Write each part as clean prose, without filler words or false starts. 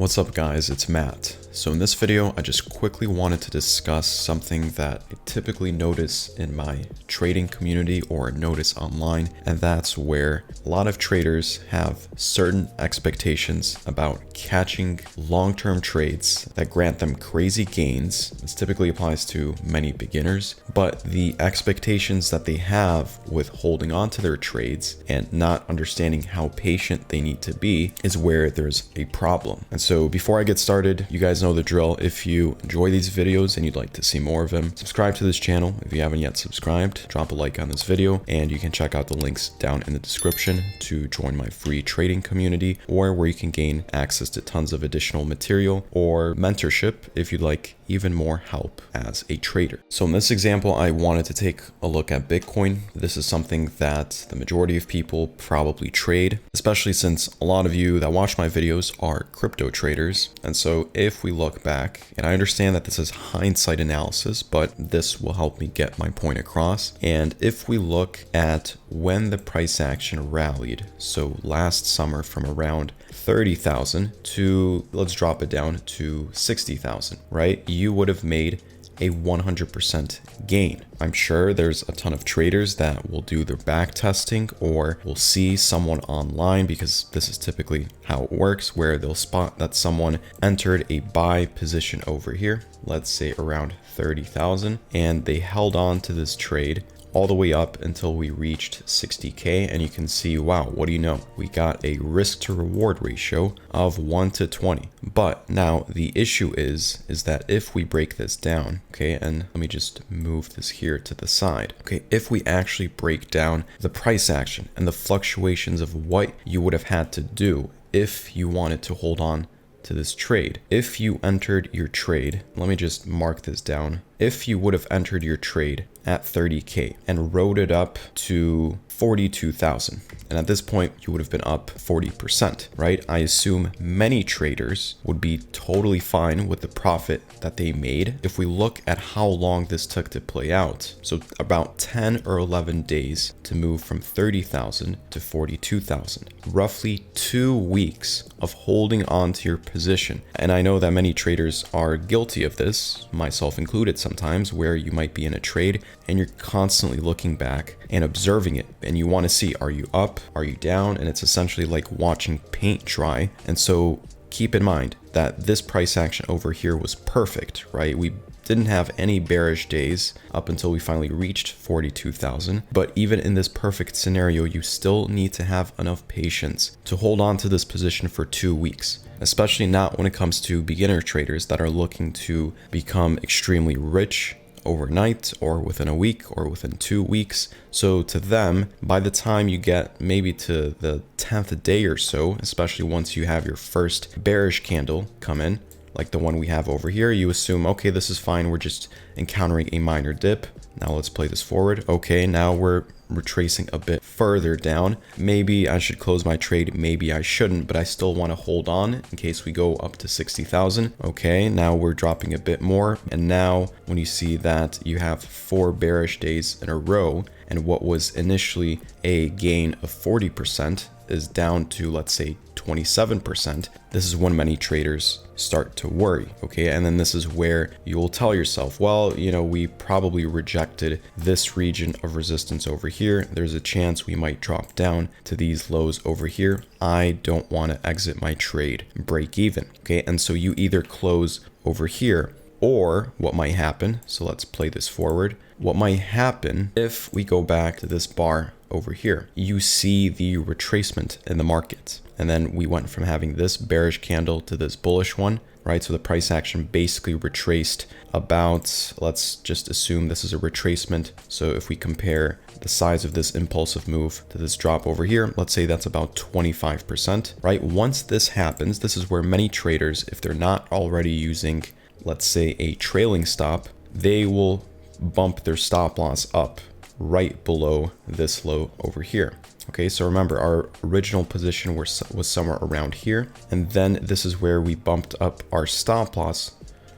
What's up guys, it's Matt. So in this video, I just quickly wanted to discuss something that I typically notice in my trading community or notice online, and that's where a lot of traders have certain expectations about catching long-term trades that grant them crazy gains. This typically applies to many beginners, but the expectations that they have with holding on to their trades and not understanding how patient they need to be is where there's a problem. And so before I get started, you guys know the drill. If you enjoy these videos and you'd like to see more of them, subscribe to this channel. If you haven't yet subscribed, drop a like on this video, and you can check out the links down in the description to join my free trading community, or where you can gain access to tons of additional material or mentorship if you'd like even more help as a trader. So in this example, I wanted to take a look at Bitcoin. This is something that the majority of people probably trade, especially since a lot of you that watch my videos are crypto traders. And so if we look back, and I understand that this is hindsight analysis, but this will help me get my point across. And if we look at when the price action rallied, so last summer from around 30,000 to, let's drop it down to 60,000, right? You would have made a 100% gain. I'm sure there's a ton of traders that will do their back testing or will see someone online, because this is typically how it works, where they'll spot that someone entered a buy position over here, let's say around 30,000, and they held on to this trade all the way up until we reached 60K. And you can see, wow, what do you know? We got a risk to reward ratio of 1 to 20. But now the issue is that if we break this down, okay, and let me just move this here to the side. Okay, if we actually break down the price action and the fluctuations of what you would have had to do if you wanted to hold on to this trade. If you entered your trade, let me just mark this down. If you would have entered your trade at 30K and rode it up to 42,000, and at this point you would have been up 40%, right? I assume many traders would be totally fine with the profit that they made. If we look at how long this took to play out, so about 10 or 11 days to move from 30,000 to 42,000, roughly 2 weeks of holding on to your position. And I know that many traders are guilty of this, myself included sometimes, where you might be in a trade and you're constantly looking back and observing it, and you want to see, are you up, are you down? And it's essentially like watching paint dry. And so keep in mind that this price action over here was perfect, right? We didn't have any bearish days up until we finally reached 42,000. But even in this perfect scenario, you still need to have enough patience to hold on to this position for 2 weeks, especially not when it comes to beginner traders that are looking to become extremely rich overnight or within a week or within 2 weeks. So to them, by the time you get maybe to the 10th day or so, especially once you have your first bearish candle come in, like the one we have over here, you assume, okay, this is fine, we're just encountering a minor dip. Now let's play this forward. Okay, now we're retracing a bit further down. Maybe I should close my trade, maybe I shouldn't, but I still want to hold on in case we go up to 60,000. Okay, now we're dropping a bit more. And now when you see that you have 4 bearish days in a row, and what was initially a gain of 40% is down to, let's say, 27%, this is when many traders start to worry, okay? And then this is where you will tell yourself, well, you know, we probably rejected this region of resistance over here. There's a chance we might drop down to these lows over here. I don't want to exit my trade, break even, okay? And so you either close over here, or what might happen, so let's play this forward. What might happen if we go back to this bar over here, you see the retracement in the market. And then we went from having this bearish candle to this bullish one, right? So the price action basically retraced about, let's just assume this is a retracement. So if we compare the size of this impulsive move to this drop over here, let's say that's about 25%, right? Once this happens, this is where many traders, if they're not already using, let's say, a trailing stop, they will bump their stop loss up right below this low over here. Okay, so remember, our original position was somewhere around here, and then this is where we bumped up our stop loss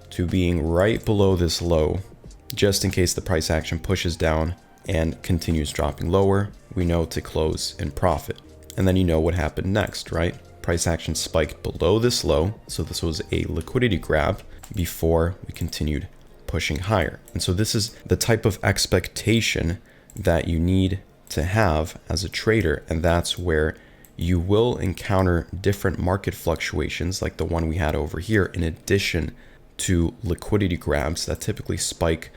to being right below this low, just in case the price action pushes down and continues dropping lower. We know to close in profit. And then you know what happened next, right? price action spiked below this low. So this was a liquidity grab before we continued pushing higher. And so this is the type of expectation that you need to have as a trader. And that's where you will encounter different market fluctuations like the one we had over here, in addition to liquidity grabs that typically spike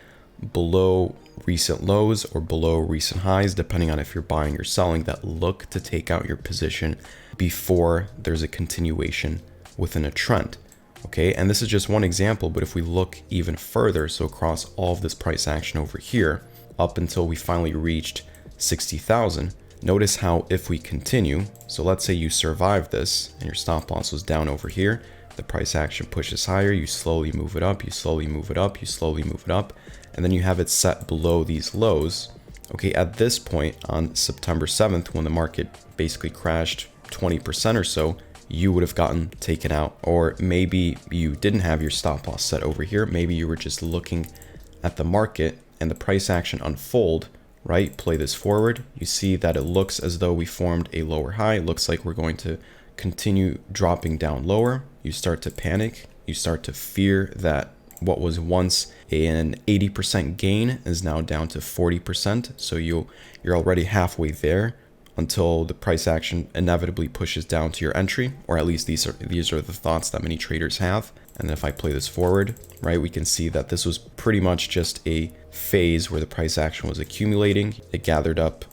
below recent lows or below recent highs, depending on if you're buying or selling, that look to take out your position before there's a continuation within a trend. Okay, and this is just one example, but if we look even further, so across all of this price action over here, up until we finally reached 60,000, notice how if we continue, so let's say you survive this and your stop loss was down over here, the price action pushes higher, you slowly move it up, you slowly move it up, you slowly move it up, and then you have it set below these lows. Okay, at this point on September 7th, when the market basically crashed 20% or so, you would have gotten taken out. Or maybe you didn't have your stop loss set over here. Maybe you were just looking at the market and the price action unfold, right? Play this forward. You see that it looks as though we formed a lower high. It looks like we're going to continue dropping down lower. You start to panic. You start to fear that what was once an 80% gain is now down to 40%. So you're already halfway there until the price action inevitably pushes down to your entry, or at least these are the thoughts that many traders have. And if I play this forward, right, we can see that this was pretty much just a phase where the price action was accumulating. It gathered up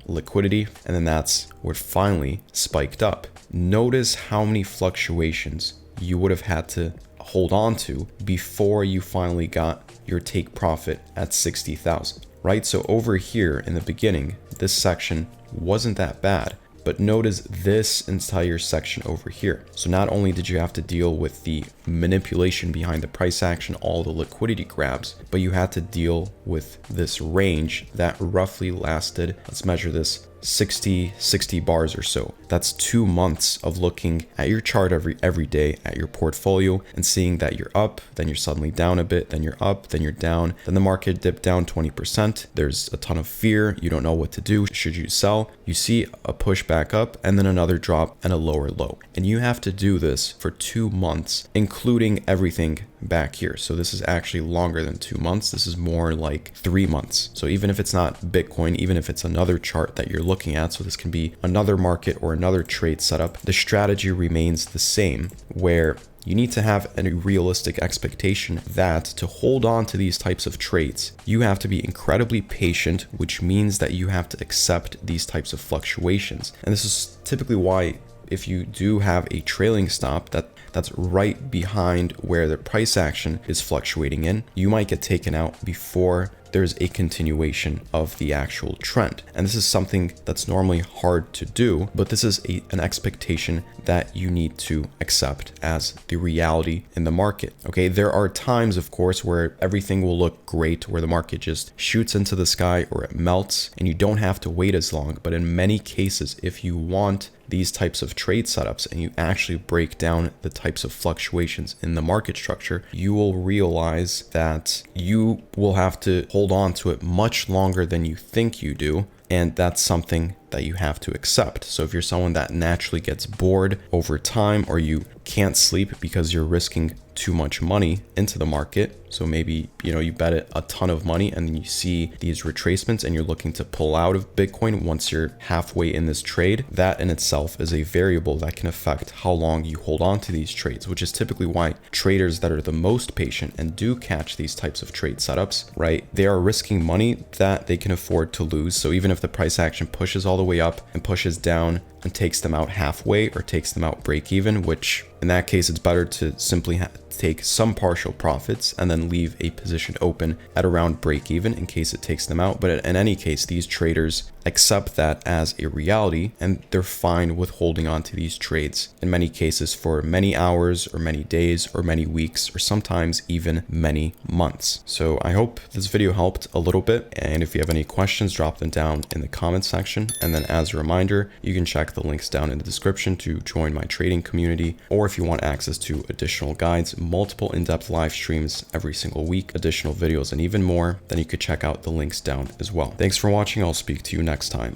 liquidity, and then that's where it finally spiked up. Notice how many fluctuations you would have had to hold on to before you finally got your take profit at 60,000, right? So over here in the beginning, this section wasn't that bad, but notice this entire section over here. So not only did you have to deal with the manipulation behind the price action, all the liquidity grabs, but you had to deal with this range that roughly lasted, let's measure this, 60 bars or so. That's 2 months of looking at your chart every day, at your portfolio, and seeing that you're up, then you're suddenly down a bit, then you're up, then you're down, then the market dipped down 20%. There's a ton of fear. You don't know what to do. Should you sell? You see a push back up and then another drop and a lower low. And you have to do this for 2 months, including everything back here. So this is actually longer than 2 months. This is more like 3 months. So even if it's not Bitcoin, even if it's another chart that you're looking at, so this can be another market or another trade setup, the strategy remains the same, where you need to have a realistic expectation that to hold on to these types of trades, you have to be incredibly patient, which means that you have to accept these types of fluctuations. And this is typically why if you do have a trailing stop that's right behind where the price action is fluctuating in, you might get taken out before there's a continuation of the actual trend. And this is something that's normally hard to do, but this is an expectation that you need to accept as the reality in the market. Okay, there are times, of course, where everything will look great, where the market just shoots into the sky or it melts and you don't have to wait as long. But in many cases, if you want these types of trade setups and you actually break down the types of fluctuations in the market structure, you will realize that you will have to hold on to it much longer than you think you do. And that's something that you have to accept. So if you're someone that naturally gets bored over time, or you can't sleep because you're risking too much money into the market, so maybe you bet it a ton of money and then you see these retracements and you're looking to pull out of Bitcoin once you're halfway in this trade, that in itself is a variable that can affect how long you hold on to these trades, which is typically why traders that are the most patient and do catch these types of trade setups, right, they are risking money that they can afford to lose. So even if the price action pushes all the way up and pushes down and takes them out halfway or takes them out break even, which in that case, it's better to simply take some partial profits and then leave a position open at around break even in case it takes them out. But in any case, these traders accept that as a reality and they're fine with holding on to these trades in many cases for many hours or many days or many weeks or sometimes even many months. So I hope this video helped a little bit, and if you have any questions, drop them down in the comment section. And then as a reminder, you can check the links down in the description to join my trading community, or if you want access to additional guides, multiple in-depth live streams every single week, additional videos, and even more, then you could check out the links down as well. Thanks for watching. I'll speak to you next time.